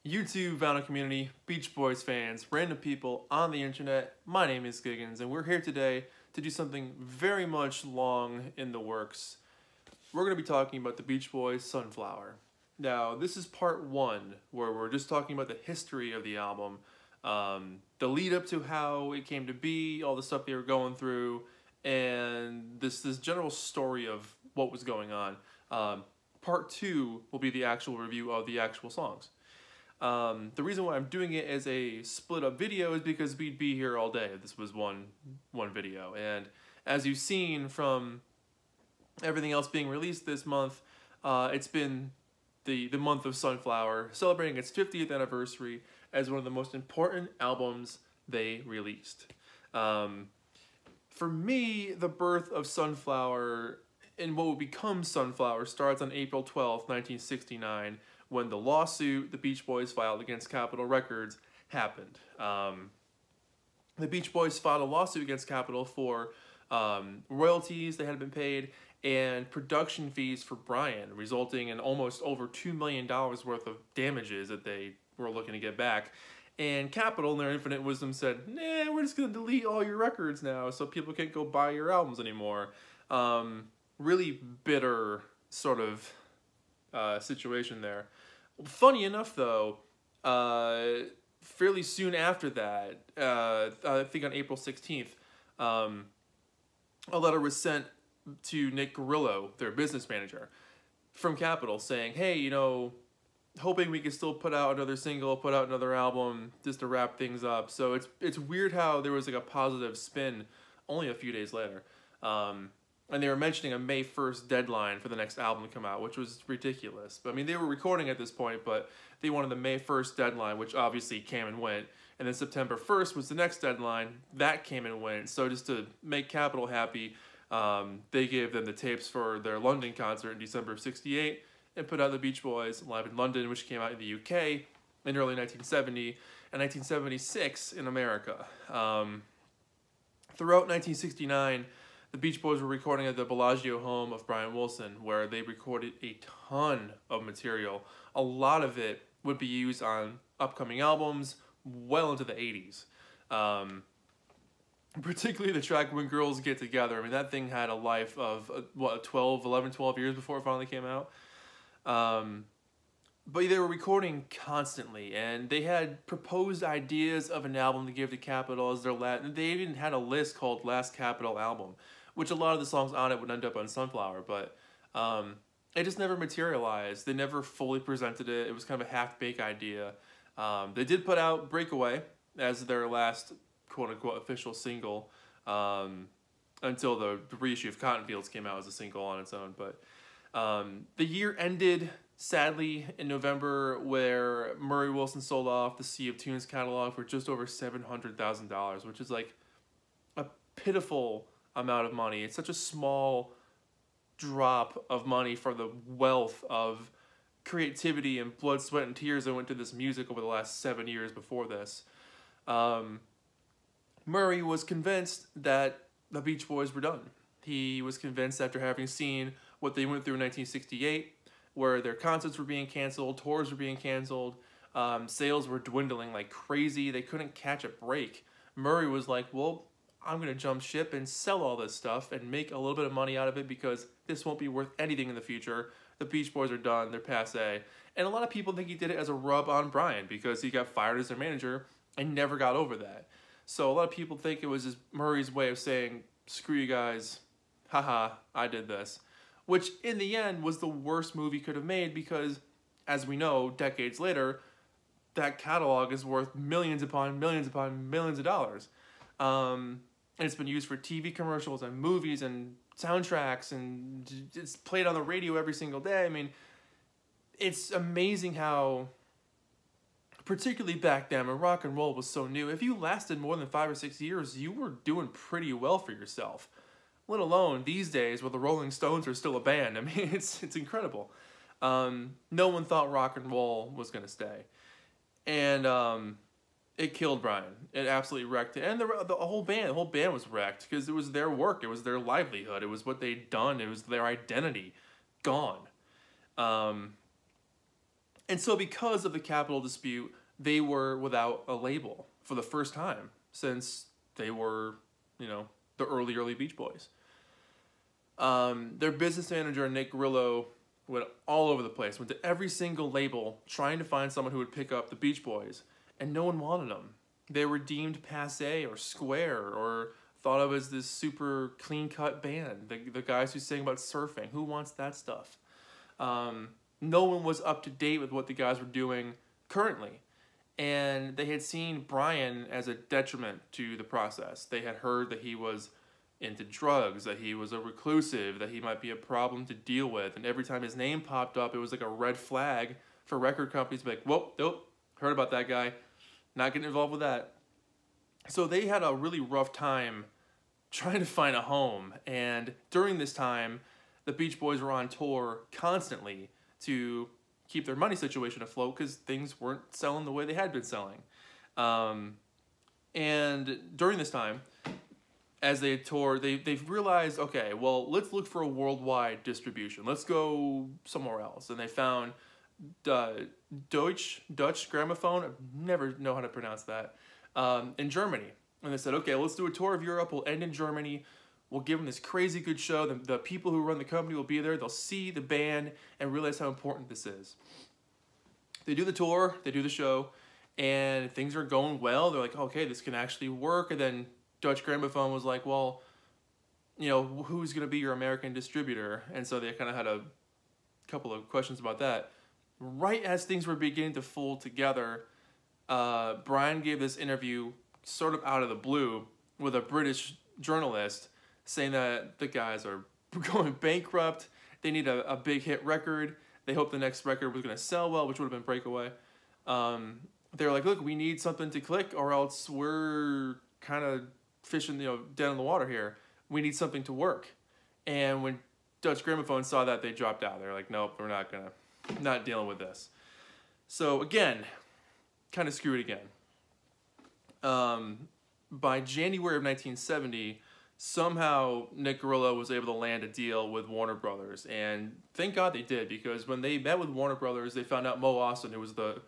YouTube vinyl community, Beach Boys fans, random people on the internet, my name is Giggens, and we're here today to do something very much long in the works. We're going to be talking about the Beach Boys' Sunflower. Now, this is part one, where we're just talking about the history of the album, the lead up to how it came to be, all the stuff they were going through, and this general story of what was going on. Part two will be the actual review of the actual songs. The reason why I'm doing it as a split up video is because we'd be here all day if this was one video. And as you've seen from everything else being released this month, it's been the month of Sunflower, celebrating its 50th anniversary as one of the most important albums they released. For me, the birth of Sunflower and what would become Sunflower starts on April 12th, 1969, when the lawsuit the Beach Boys filed against Capitol Records happened. The Beach Boys filed a lawsuit against Capitol for royalties that had been paid and production fees for Brian, resulting in almost over $2 million worth of damages that they were looking to get back. And Capitol, in their infinite wisdom, said, nah, we're just going to delete all your records now so people can't go buy your albums anymore. Really bitter sort of situation there. Funny enough, though, fairly soon after that, I think on April 16th, a letter was sent to Nick Guerrillo, their business manager, from Capitol saying, hey, you know, hoping we could still put out another single, put out another album, just to wrap things up. So it's weird how there was like a positive spin only a few days later. And they were mentioning a May 1st deadline for the next album to come out, which was ridiculous. But I mean, they were recording at this point, but they wanted the May 1st deadline, which obviously came and went. And then September 1st was the next deadline. That came and went. So just to make Capitol happy, they gave them the tapes for their London concert in December of '68 and put out the Beach Boys Live in London, which came out in the UK in early 1970 and 1976 in America. Throughout 1969, the Beach Boys were recording at the Bellagio home of Brian Wilson, where they recorded a ton of material. A lot of it would be used on upcoming albums well into the 80s. Particularly the track When Girls Get Together. I mean, that thing had a life of, 12 years before it finally came out. But they were recording constantly, and they had proposed ideas of an album to give to Capitol as their last. They even had a list called Last Capitol Album, which a lot of the songs on it would end up on Sunflower, but it just never materialized. They never fully presented it. It was kind of a half-baked idea. They did put out Breakaway as their last quote-unquote official single until the reissue of Cotton Fields came out as a single on its own. But the year ended, sadly, in November, where Murray Wilson sold off the Sea of Tunes catalog for just over $700,000, which is like a pitiful amount of money. It's such a small drop of money for the wealth of creativity and blood, sweat, and tears that went to this music over the last 7 years before this. Murray was convinced that the Beach Boys were done. He was convinced after having seen what they went through in 1968, where their concerts were being canceled, tours were being canceled, sales were dwindling like crazy, they couldn't catch a break. Murray was like, well, I'm going to jump ship and sell all this stuff and make a little bit of money out of it because this won't be worth anything in the future. The Beach Boys are done, they're passé. And a lot of people think he did it as a rub on Brian because he got fired as their manager and never got over that. So a lot of people think it was just Murray's way of saying, screw you guys, haha, I did this. Which in the end was the worst move he could have made because, as we know, decades later, that catalog is worth millions upon millions upon millions of dollars. And it's been used for TV commercials and movies and soundtracks, and it's played on the radio every single day. I mean, it's amazing how, particularly back then when rock and roll was so new, if you lasted more than 5 or 6 years, you were doing pretty well for yourself. Let alone these days where the Rolling Stones are still a band. I mean, it's incredible. No one thought rock and roll was going to stay. And it killed Brian. It absolutely wrecked it. And the whole band was wrecked because it was their work. It was their livelihood. It was what they'd done. It was their identity. Gone. And so because of the Capitol dispute, they were without a label for the first time since they were, the early Beach Boys. Their business manager, Nick Grillo, went all over the place, went to every single label trying to find someone who would pick up the Beach Boys, and no one wanted them. They were deemed passé or square or thought of as this super clean-cut band. The guys who sing about surfing, who wants that stuff? No one was up to date with what the guys were doing currently. And they had seen Brian as a detriment to the process. They had heard that he was into drugs, that he was a reclusive, that he might be a problem to deal with. And every time his name popped up, it was like a red flag for record companies to be like, whoa, nope, heard about that guy, not getting involved with that. So they had a really rough time trying to find a home. And during this time, the Beach Boys were on tour constantly to keep their money situation afloat because things weren't selling the way they had been selling. And during this time, as they toured, they've realized, okay, well, let's look for a worldwide distribution. Let's go somewhere else. And they found Dutch Gramophone, I never know how to pronounce that, in Germany. And they said, okay, let's do a tour of Europe. We'll end in Germany. We'll give them this crazy good show. The people who run the company will be there. They'll see the band and realize how important this is. They do the tour. They do the show. And things are going well. They're like, okay, this can actually work. And then Dutch Gramophone was like, well, who's going to be your American distributor? And so they kind of had a couple of questions about that. Right as things were beginning to fold together, Brian gave this interview sort of out of the blue with a British journalist saying that the guys are going bankrupt. They need a big hit record. They hope the next record was going to sell well, which would have been Breakaway. They're like, look, we need something to click or else we're kind of fishing, dead in the water here. We need something to work. And when Dutch Gramophone saw that, they dropped out. They're like, nope, we're not dealing with this. So again, kind of screwed again. By January of 1970, somehow Nick Grillo was able to land a deal with Warner Brothers. And thank God they did, because when they met with Warner Brothers, they found out Mo Austin, who was the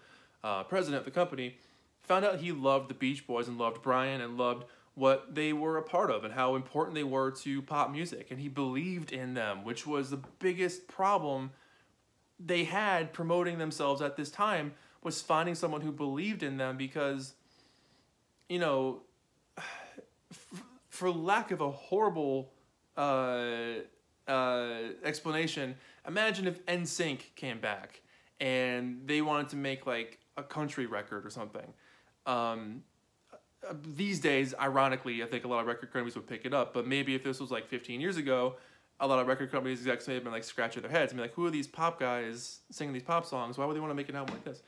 president of the company, found out he loved the Beach Boys and loved Brian and loved what they were a part of and how important they were to pop music. And he believed in them, which was the biggest problem they had promoting themselves at this time, was finding someone who believed in them because, for lack of a horrible explanation, imagine if NSYNC came back and they wanted to make like a country record or something. These days, ironically, I think a lot of record companies would pick it up, but maybe if this was like 15 years ago, a lot of record companies execs may have been like scratching their heads and be like, who are these pop guys singing these pop songs? Why would they want to make an album like this?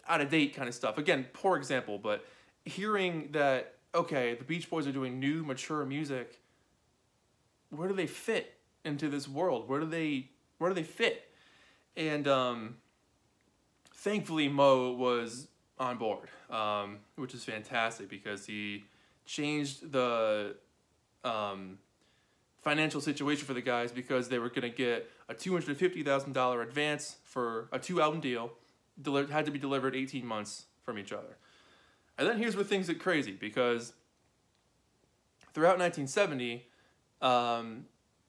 Out of date kind of stuff. Again, poor example, but hearing that, okay, the Beach Boys are doing new, mature music, where do they fit into this world? Where do they fit? And thankfully, Mo was on board, which is fantastic because he changed the financial situation for the guys because they were going to get a $250,000 advance for a 2-album deal, had to be delivered 18 months from each other. And then here's where things get crazy, because throughout 1970,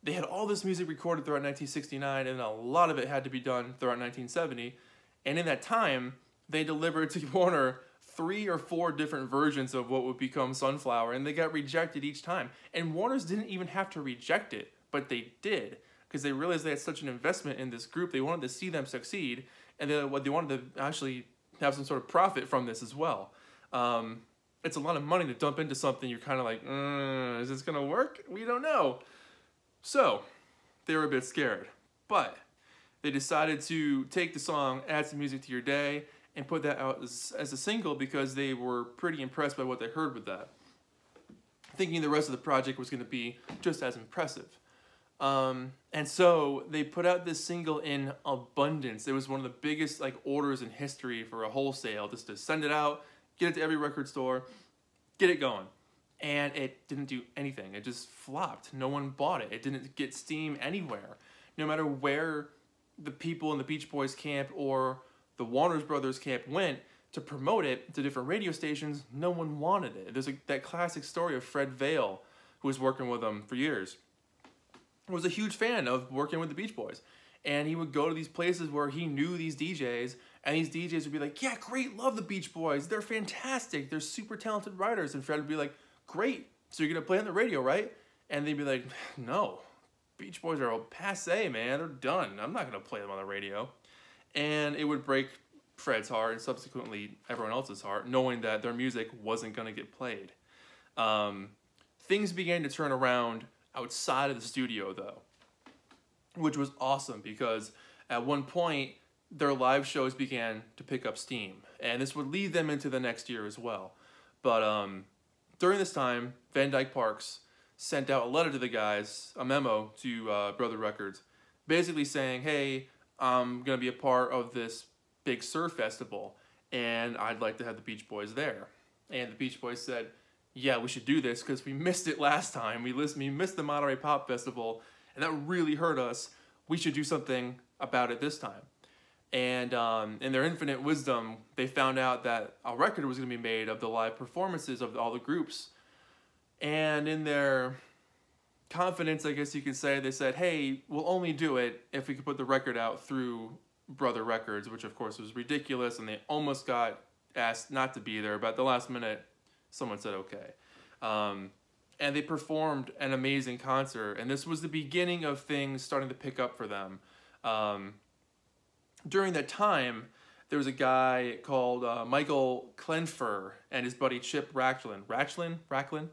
they had all this music recorded throughout 1969, and a lot of it had to be done throughout 1970. And in that time, they delivered to Warner 3 or 4 different versions of what would become Sunflower, and they got rejected each time. And Warner's didn't even have to reject it, but they did, because they realized they had such an investment in this group. They wanted to see them succeed, and they wanted to actually have some sort of profit from this as well. It's a lot of money to dump into something you're kind of like, is this going to work? We don't know. So they were a bit scared, but they decided to take the song, Add Some Music to Your Day, and put that out as a single because they were pretty impressed by what they heard with that, thinking the rest of the project was going to be just as impressive. And so they put out this single in abundance. It was one of the biggest orders in history for a wholesale, just to send it out, get it to every record store, get it going. And it didn't do anything. It just flopped. No one bought it. It didn't get steam anywhere. No matter where the people in the Beach Boys camp or the Warner Brothers camp went to promote it to different radio stations, no one wanted it. There's that classic story of Fred Vale, who was working with them for years, was a huge fan of working with the Beach Boys. And he would go to these places where he knew these DJs, and these DJs would be like, yeah, great, love the Beach Boys. They're fantastic. They're super talented writers. And Fred would be like, great, so you're going to play on the radio, right? And they'd be like, no, Beach Boys are passé, man. They're done. I'm not going to play them on the radio. And it would break Fred's heart and subsequently everyone else's heart, knowing that their music wasn't going to get played. Things began to turn around outside of the studio, though, which was awesome because at one point, their live shows began to pick up steam. And this would lead them into the next year as well. But during this time, Van Dyke Parks sent out a letter to the guys, a memo to Brother Records, basically saying, hey, I'm going to be a part of this big surf festival, and I'd like to have the Beach Boys there. And the Beach Boys said, yeah, we should do this because we missed it last time. We missed the Monterey Pop Festival, and that really hurt us. We should do something about it this time. And in their infinite wisdom, they found out that a record was going to be made of the live performances of all the groups. And in their confidence, I guess you could say, they said, hey, we'll only do it if we could put the record out through Brother Records, which of course was ridiculous, and they almost got asked not to be there, but at the last minute, someone said okay. And they performed an amazing concert, and this was the beginning of things starting to pick up for them. During that time, there was a guy called Michael Klenfer and his buddy Chip Racklin.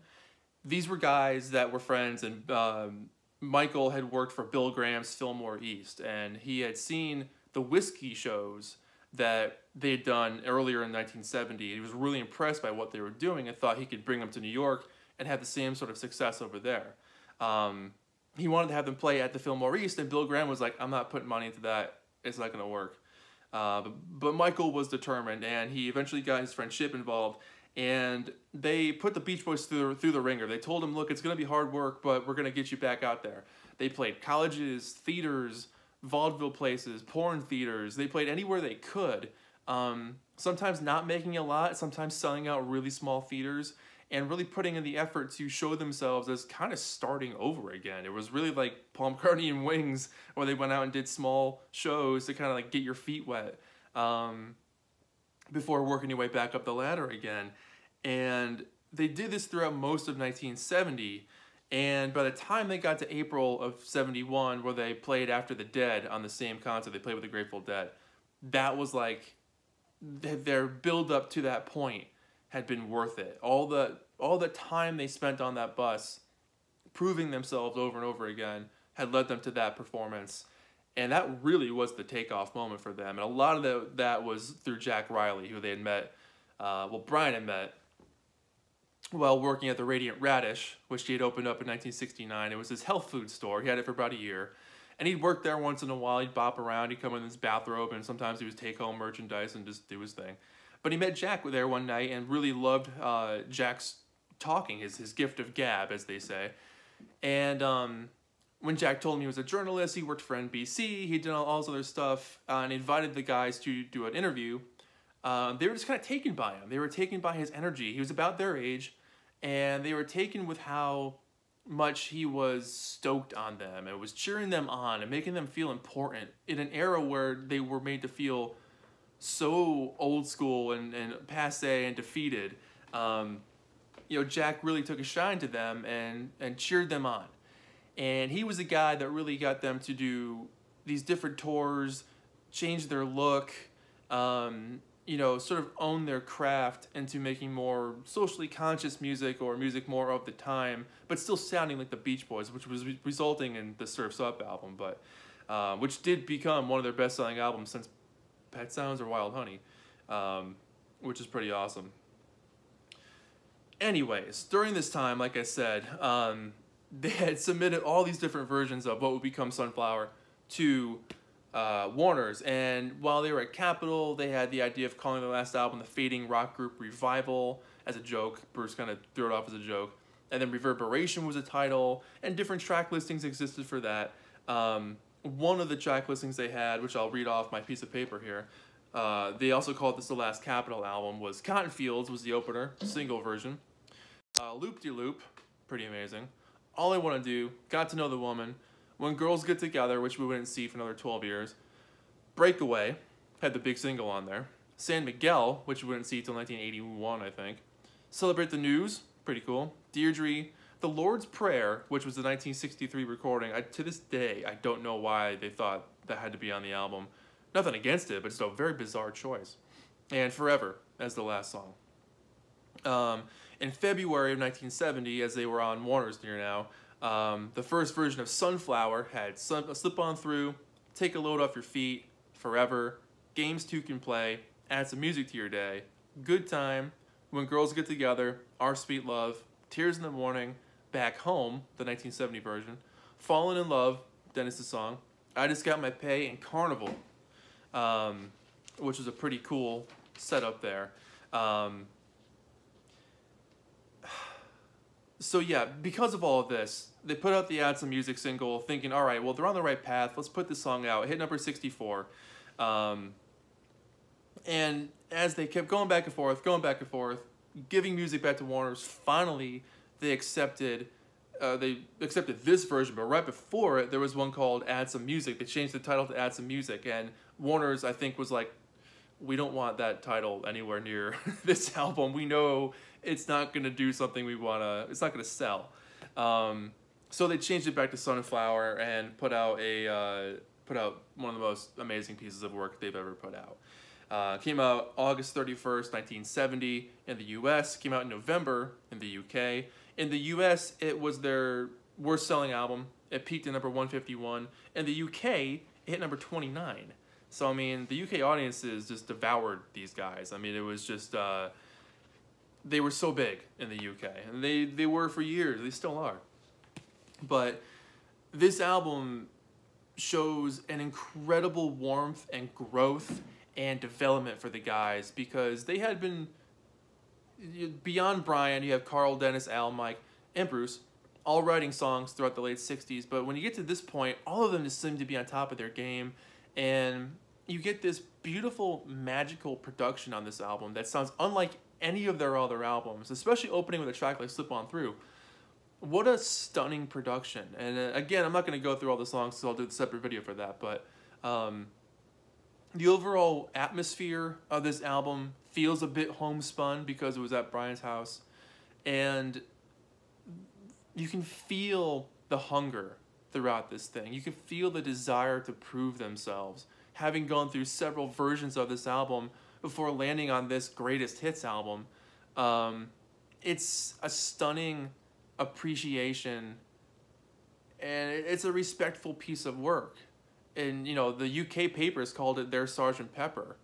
These were guys that were friends, and Michael had worked for Bill Graham's Fillmore East, and he had seen the whiskey shows that they had done earlier in 1970. He was really impressed by what they were doing and thought he could bring them to New York and have the same sort of success over there. He wanted to have them play at the Fillmore East, and Bill Graham was like, I'm not putting money into that. It's not going to work. But Michael was determined, and he eventually got his friend Chip involved, and they put the Beach Boys through the ringer. They told him, look, it's going to be hard work, but we're going to get you back out there. They played colleges, theaters, vaudeville places, porn theaters. They played anywhere they could, sometimes not making a lot, sometimes selling out really small theaters, and really putting in the effort to show themselves as kind of starting over again. It was really like Paul McCartney and Wings, where they went out and did small shows to kind of like get your feet wet before working your way back up the ladder again. And they did this throughout most of 1970, and by the time they got to April of 71, where they played After the Dead on the same concert they played with the Grateful Dead, that was like their build up to that point had been worth it. All the time they spent on that bus proving themselves over and over again had led them to that performance, and that really was the takeoff moment for them. And a lot of that was through Jack Riley, who they had met, Brian had met while working at the Radiant Radish, which he had opened up in 1969. It was his health food store. He had it for about a year. And he'd work there once in a while. He'd bop around. He'd come in his bathrobe, and sometimes he would take home merchandise and just do his thing. But he met Jack there one night and really loved Jack's talking, his gift of gab, as they say. And when Jack told him he was a journalist, he worked for NBC, he did all this other stuff, and he invited the guys to do an interview. They were just kind of taken by him. They were taken by his energy. He was about their age, and they were taken with how much he was stoked on them and was cheering them on and making them feel important in an era where they were made to feel so old school and passé and defeated. Jack really took a shine to them and cheered them on. And he was the guy that really got them to do these different tours, change their look, sort of own their craft into making more socially conscious music or music more of the time, but still sounding like the Beach Boys, which was resulting in the Surf's Up album, but which did become one of their best-selling albums since Pet Sounds or Wild Honey, which is pretty awesome. Anyways, during this time, like I said, they had submitted all these different versions of what would become Sunflower to Warner's, and while they were at Capitol, they had the idea of calling the last album the Fading Rock Group Revival as a joke. Bruce kind of threw it off as a joke. And then Reverberation was a title, and different track listings existed for that. One of the track listings they had, which I'll read off my piece of paper here, They also called this the last Capitol album. Was Cotton Fields was the opener, single version. Loop De Loop, pretty amazing. All I Want to Do, Got to Know the Woman, When Girls Get Together, which we wouldn't see for another 12 years. Breakaway had the big single on there. San Miguel, which we wouldn't see till 1981, I think. Celebrate the News, pretty cool. Deirdre, The Lord's Prayer, which was the 1963 recording. To this day, I don't know why they thought that had to be on the album. Nothing against it, but it's a very bizarre choice. And Forever as the last song. In February of 1970, as they were on Warner's Near Now, the first version of Sunflower had Slip On Through, Take a Load Off Your Feet, Forever, Games 2 Can Play, Add Some Music to Your Day, Good Time, When Girls Get Together, Our Sweet Love, Tears in the Morning, Back Home, the 1970 version, Fallen in Love, Dennis' song, I Just Got My Pay, and Carnival, which was a pretty cool setup there. So yeah, because of all of this, they put out the Add Some Music single thinking, all right, well, they're on the right path. Let's put this song out. It hit number 64. And as they kept going back and forth, giving music back to Warner's, finally they accepted this version. But right before it, there was one called Add Some Music. They changed the title to Add Some Music. And Warner's, I think, was like, we don't want that title anywhere near this album. We know it's not going to do something we want to, it's not going to sell. So they changed it back to Sunflower and put out one of the most amazing pieces of work they've ever put out. Came out August 31st, 1970 in the US, came out in November in the UK. In the US, it was their worst selling album. It peaked at number 151. In the UK, it hit number 29. So, I mean, the UK audiences just devoured these guys. I mean, it was just, they were so big in the UK. And they were for years. They still are. But this album shows an incredible warmth and growth and development for the guys, because they had been, beyond Brian, you have Carl, Dennis, Al, Mike, and Bruce, all writing songs throughout the late 60s. But when you get to this point, all of them just seem to be on top of their game. And you get this beautiful, magical production on this album that sounds unlike any of their other albums, especially opening with a track like Slip On Through. What a stunning production. And again, I'm not going to go through all the songs, so I'll do a separate video for that. But the overall atmosphere of this album feels a bit homespun because it was at Brian's house. And you can feel the hunger throughout this thing. You can feel the desire to prove themselves, having gone through several versions of this album before landing on this greatest hits album. It's a stunning appreciation, and it's a respectful piece of work. And, you know, the UK papers called it their Sgt. Pepper.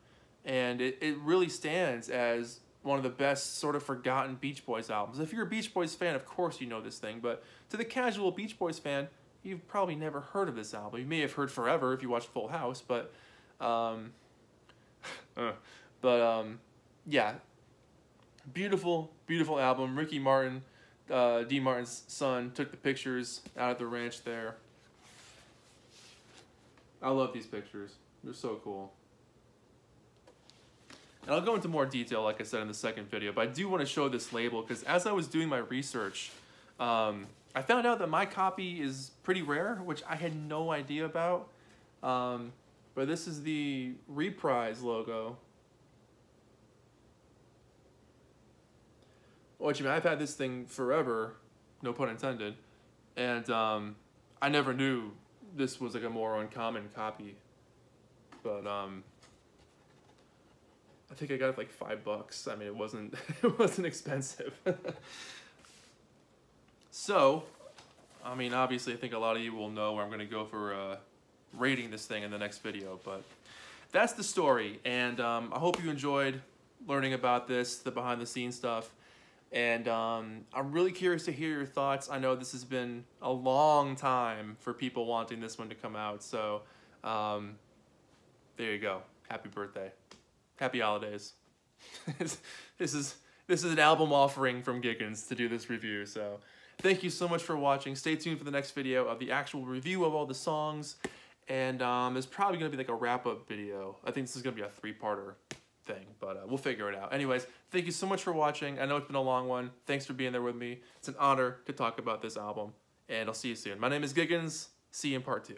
And it really stands as one of the best sort of forgotten Beach Boys albums. If you're a Beach Boys fan, of course you know this thing. But to the casual Beach Boys fan, you've probably never heard of this album. You may have heard Forever if you watched Full House. But, yeah. Beautiful, beautiful album. Ricky Martin, D. Martin's son, took the pictures out at the ranch there. I love these pictures. They're so cool. And I'll go into more detail, like I said, in the second video, but I do want to show this label because as I was doing my research, I found out that my copy is pretty rare, which I had no idea about. But this is the Reprise logo. Which, I mean, I've had this thing forever, no pun intended, and I never knew this was like a more uncommon copy. But I think I got it for like $5. I mean, it wasn't expensive. So, I mean, obviously, I think a lot of you will know where I'm going to go for rating this thing in the next video. But that's the story, and I hope you enjoyed learning about this, the behind-the-scenes stuff. And I'm really curious to hear your thoughts. I know this has been a long time for people wanting this one to come out. So there you go. Happy birthday. Happy holidays. This is an album offering from Giggens to do this review. So thank you so much for watching. Stay tuned for the next video of the actual review of all the songs. And there's probably going to be like a wrap-up video. I think this is going to be a 3-parter thing, but we'll figure it out. Anyways, thank you so much for watching. I know it's been a long one. Thanks for being there with me. It's an honor to talk about this album, and I'll see you soon. My name is Giggens. See you in part 2.